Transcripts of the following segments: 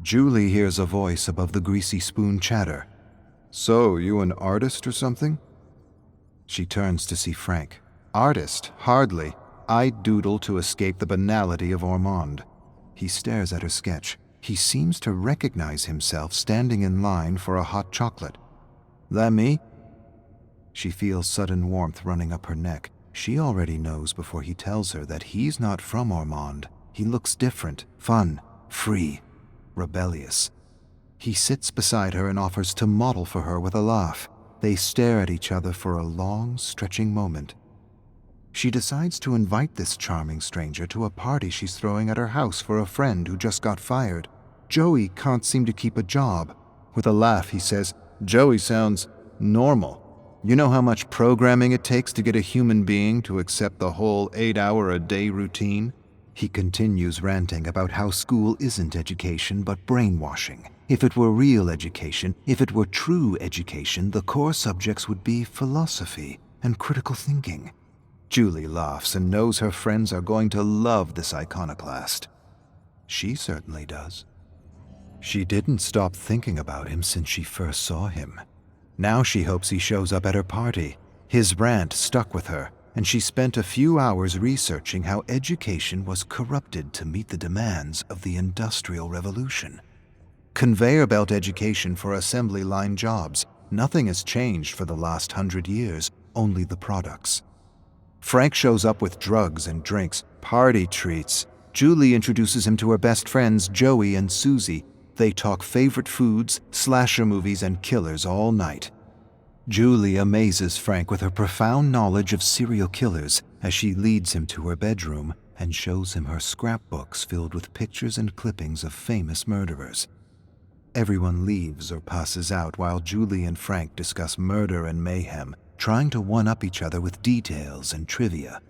Julie hears a voice above the greasy spoon chatter. "So, you an artist or something?" She turns to see Frank. "Artist? Hardly. I doodle to escape the banality of Ormond." He stares at her sketch. He seems to recognize himself standing in line for a hot chocolate. "That me?" She feels sudden warmth running up her neck. She already knows before he tells her that he's not from Ormond. He looks different, fun, free, rebellious. He sits beside her and offers to model for her with a laugh. They stare at each other for a long, stretching moment. She decides to invite this charming stranger to a party she's throwing at her house for a friend who just got fired. Joey can't seem to keep a job. With a laugh, he says, "Joey sounds normal. You know how much programming it takes to get a human being to accept the whole 8-hour-a-day routine?" He continues ranting about how school isn't education but brainwashing. If it were real education, if it were true education, the core subjects would be philosophy and critical thinking. Julie laughs and knows her friends are going to love this iconoclast. She certainly does. She didn't stop thinking about him since she first saw him. Now she hopes he shows up at her party. His rant stuck with her, and she spent a few hours researching how education was corrupted to meet the demands of the Industrial Revolution. Conveyor belt education for assembly line jobs. Nothing has changed for the last 100 years, only the products. Frank shows up with drugs and drinks, party treats. Julie introduces him to her best friends, Joey and Susie. They talk favorite foods, slasher movies, and killers all night. Julie amazes Frank with her profound knowledge of serial killers as she leads him to her bedroom and shows him her scrapbooks filled with pictures and clippings of famous murderers. Everyone leaves or passes out while Julie and Frank discuss murder and mayhem, trying to one-up each other with details and trivia.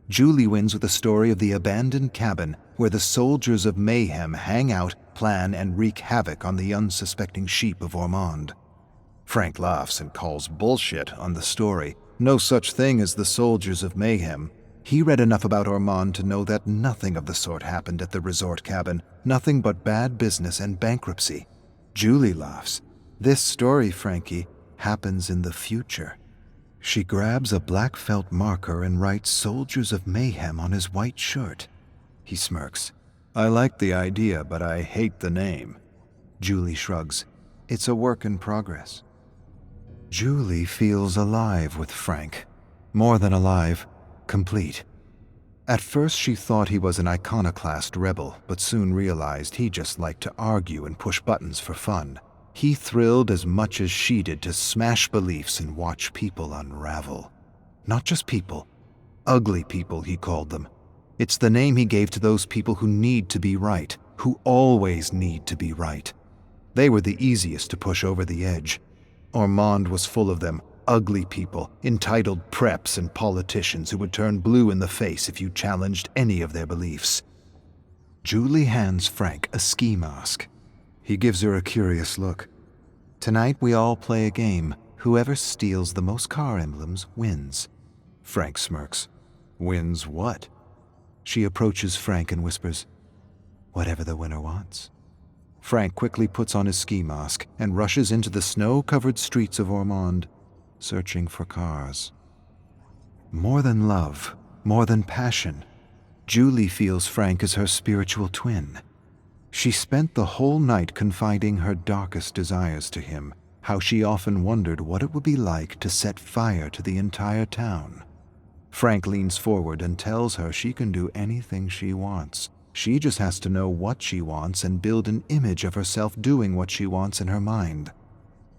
Julie wins with a story of the abandoned cabin where the soldiers of Mayhem hang out, plan, and wreak havoc on the unsuspecting sheep of Ormond. Frank laughs and calls bullshit on the story. No such thing as the soldiers of Mayhem. He read enough about Ormond to know that nothing of the sort happened at the resort cabin, nothing but bad business and bankruptcy. Julie laughs. "This story, Frankie, happens in the future." She grabs a black felt marker and writes "Soldiers of Mayhem" on his white shirt. He smirks. "I like the idea, but I hate the name." Julie shrugs. "It's a work in progress." Julie feels alive with Frank. More than alive, complete. At first she thought he was an iconoclast rebel, but soon realized he just liked to argue and push buttons for fun. He thrilled as much as she did to smash beliefs and watch people unravel. Not just people. Ugly people, he called them. It's the name he gave to those people who need to be right, who always need to be right. They were the easiest to push over the edge. Ormond was full of them, ugly people, entitled preps and politicians who would turn blue in the face if you challenged any of their beliefs. Julie hands Frank a ski mask. He gives her a curious look. "Tonight we all play a game. Whoever steals the most car emblems wins." Frank smirks. "Wins what?" She approaches Frank and whispers, "Whatever the winner wants." Frank quickly puts on his ski mask and rushes into the snow-covered streets of Ormond, searching for cars. More than love, more than passion, Julie feels Frank is her spiritual twin. She spent the whole night confiding her darkest desires to him, how she often wondered what it would be like to set fire to the entire town. Frank leans forward and tells her she can do anything she wants. She just has to know what she wants and build an image of herself doing what she wants in her mind.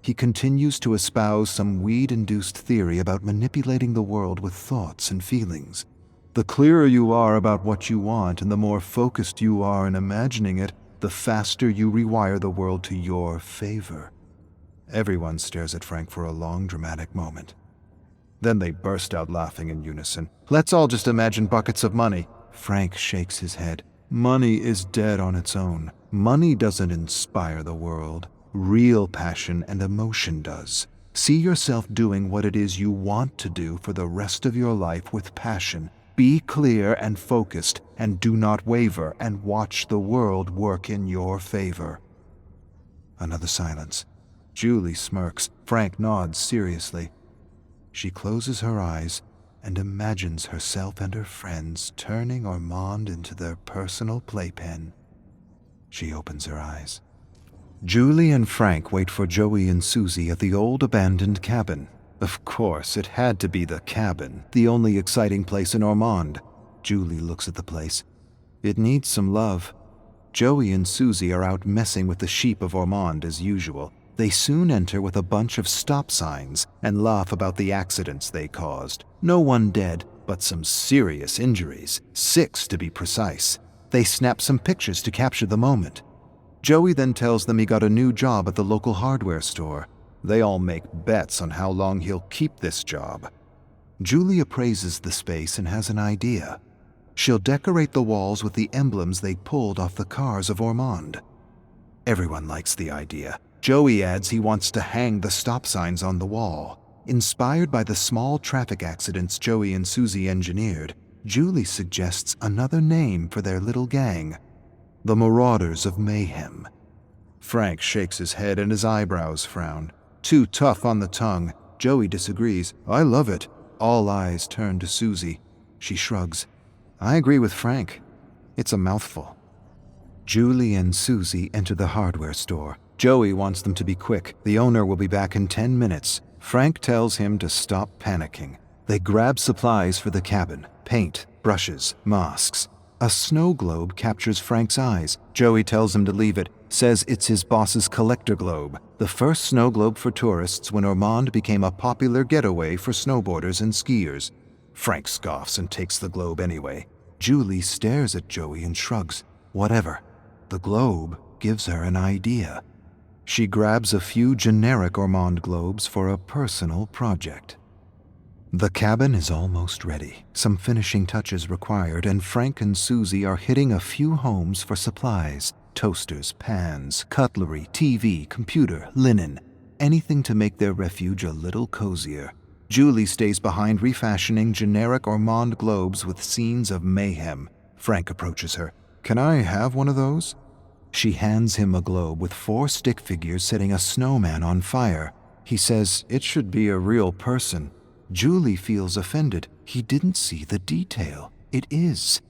He continues to espouse some weed-induced theory about manipulating the world with thoughts and feelings. The clearer you are about what you want and the more focused you are in imagining it, the faster you rewire the world to your favor. Everyone stares at Frank for a long, dramatic moment. Then they burst out laughing in unison. "Let's all just imagine buckets of money." Frank shakes his head. "Money is dead on its own. Money doesn't inspire the world. Real passion and emotion does. See yourself doing what it is you want to do for the rest of your life with passion. Be clear and focused, and do not waver, and watch the world work in your favor." Another silence. Julie smirks. Frank nods seriously. She closes her eyes and imagines herself and her friends turning Ormond into their personal playpen. She opens her eyes. Julie and Frank wait for Joey and Susie at the old abandoned cabin. Of course, it had to be the cabin, the only exciting place in Ormond. Julie looks at the place. It needs some love. Joey and Susie are out messing with the sheep of Ormond as usual. They soon enter with a bunch of stop signs and laugh about the accidents they caused. No one dead, but some serious injuries, 6 to be precise. They snap some pictures to capture the moment. Joey then tells them he got a new job at the local hardware store. They all make bets on how long he'll keep this job. Julie appraises the space and has an idea. She'll decorate the walls with the emblems they pulled off the cars of Ormond. Everyone likes the idea. Joey adds he wants to hang the stop signs on the wall. Inspired by the small traffic accidents Joey and Susie engineered, Julie suggests another name for their little gang: the Marauders of Mayhem. Frank shakes his head and his eyebrows frown. Too tough on the tongue. Joey disagrees. I love it. All eyes turn to Susie. She shrugs. I agree with Frank. It's a mouthful. Julie and Susie enter the hardware store. Joey wants them to be quick. The owner will be back in 10 minutes. Frank tells him to stop panicking. They grab supplies for the cabin: paint, brushes, masks. A snow globe captures Frank's eyes. Joey tells him to leave it, says it's his boss's collector globe, the first snow globe for tourists when Ormond became a popular getaway for snowboarders and skiers. Frank scoffs and takes the globe anyway. Julie stares at Joey and shrugs. Whatever. The globe gives her an idea. She grabs a few generic Ormond globes for a personal project. The cabin is almost ready. Some finishing touches required, and Frank and Susie are hitting a few homes for supplies: toasters, pans, cutlery, TV, computer, linen, anything to make their refuge a little cozier. Julie stays behind refashioning generic Ormond globes with scenes of mayhem. Frank approaches her. Can I have one of those? She hands him a globe with 4 stick figures setting a snowman on fire. He says it should be a real person. Julie feels offended. He didn't see the detail. It is.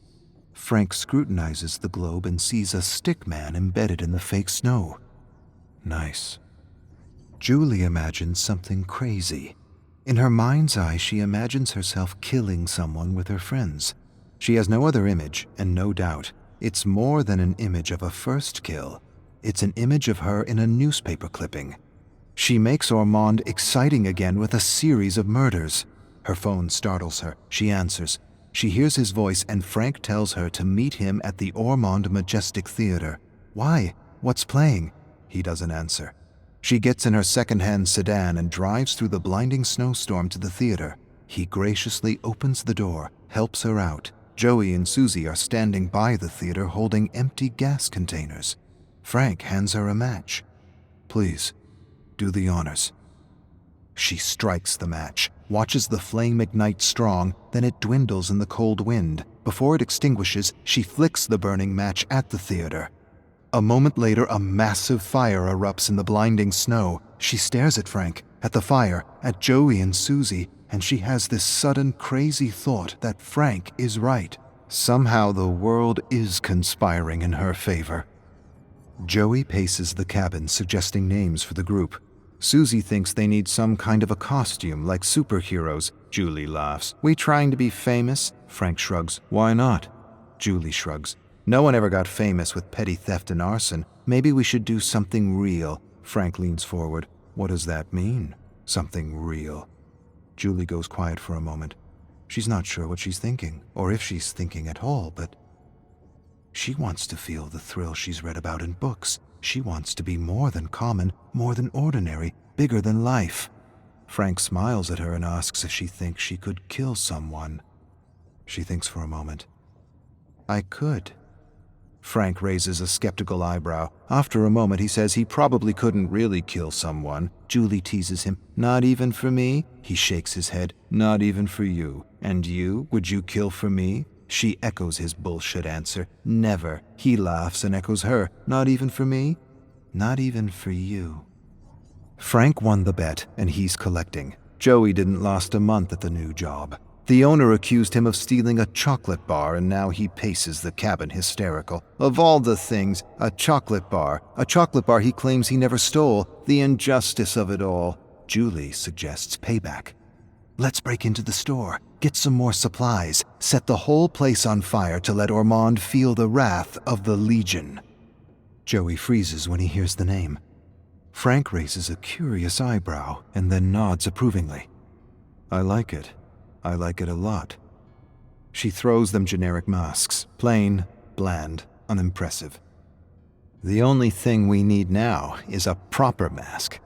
Frank scrutinizes the globe and sees a stick man embedded in the fake snow. Nice. Julie imagines something crazy. In her mind's eye, she imagines herself killing someone with her friends. She has no other image, and no doubt, it's more than an image of a first kill. It's an image of her in a newspaper clipping. She makes Ormond exciting again with a series of murders. Her phone startles her. She answers. She hears his voice, and Frank tells her to meet him at the Ormond Majestic Theater. Why? What's playing? He doesn't answer. She gets in her second-hand sedan and drives through the blinding snowstorm to the theater. He graciously opens the door, helps her out. Joey and Susie are standing by the theater holding empty gas containers. Frank hands her a match. Please, do the honors. She strikes the match, watches the flame ignite strong, then it dwindles in the cold wind. Before it extinguishes, she flicks the burning match at the theater. A moment later, a massive fire erupts in the blinding snow. She stares at Frank, at the fire, at Joey and Susie, and she has this sudden crazy thought that Frank is right. Somehow the world is conspiring in her favor. Joey paces the cabin, suggesting names for the group. Susie thinks they need some kind of a costume, like superheroes. Julie laughs. We trying to be famous? Frank shrugs. Why not? Julie shrugs. No one ever got famous with petty theft and arson. Maybe we should do something real. Frank leans forward. What does that mean? Something real. Julie goes quiet for a moment. She's not sure what she's thinking, or if she's thinking at all, but she wants to feel the thrill she's read about in books. She wants to be more than common, more than ordinary, bigger than life. Frank smiles at her and asks if she thinks she could kill someone. She thinks for a moment. I could. Frank raises a skeptical eyebrow. After a moment, he says he probably couldn't really kill someone. Julie teases him. Not even for me? He shakes his head. Not even for you. And you? Would you kill for me? She echoes his bullshit answer. Never. He laughs and echoes her. Not even for me? Not even for you. Frank won the bet, and he's collecting. Joey didn't last a month at the new job. The owner accused him of stealing a chocolate bar, and now he paces the cabin hysterical. Of all the things, a chocolate bar he claims he never stole. The injustice of it all. Julie suggests payback. Let's break into the store, get some more supplies, set the whole place on fire to let Ormond feel the wrath of the Legion. Joey freezes when he hears the name. Frank raises a curious eyebrow and then nods approvingly. I like it. I like it a lot. She throws them generic masks, plain, bland, unimpressive. The only thing we need now is a proper mask.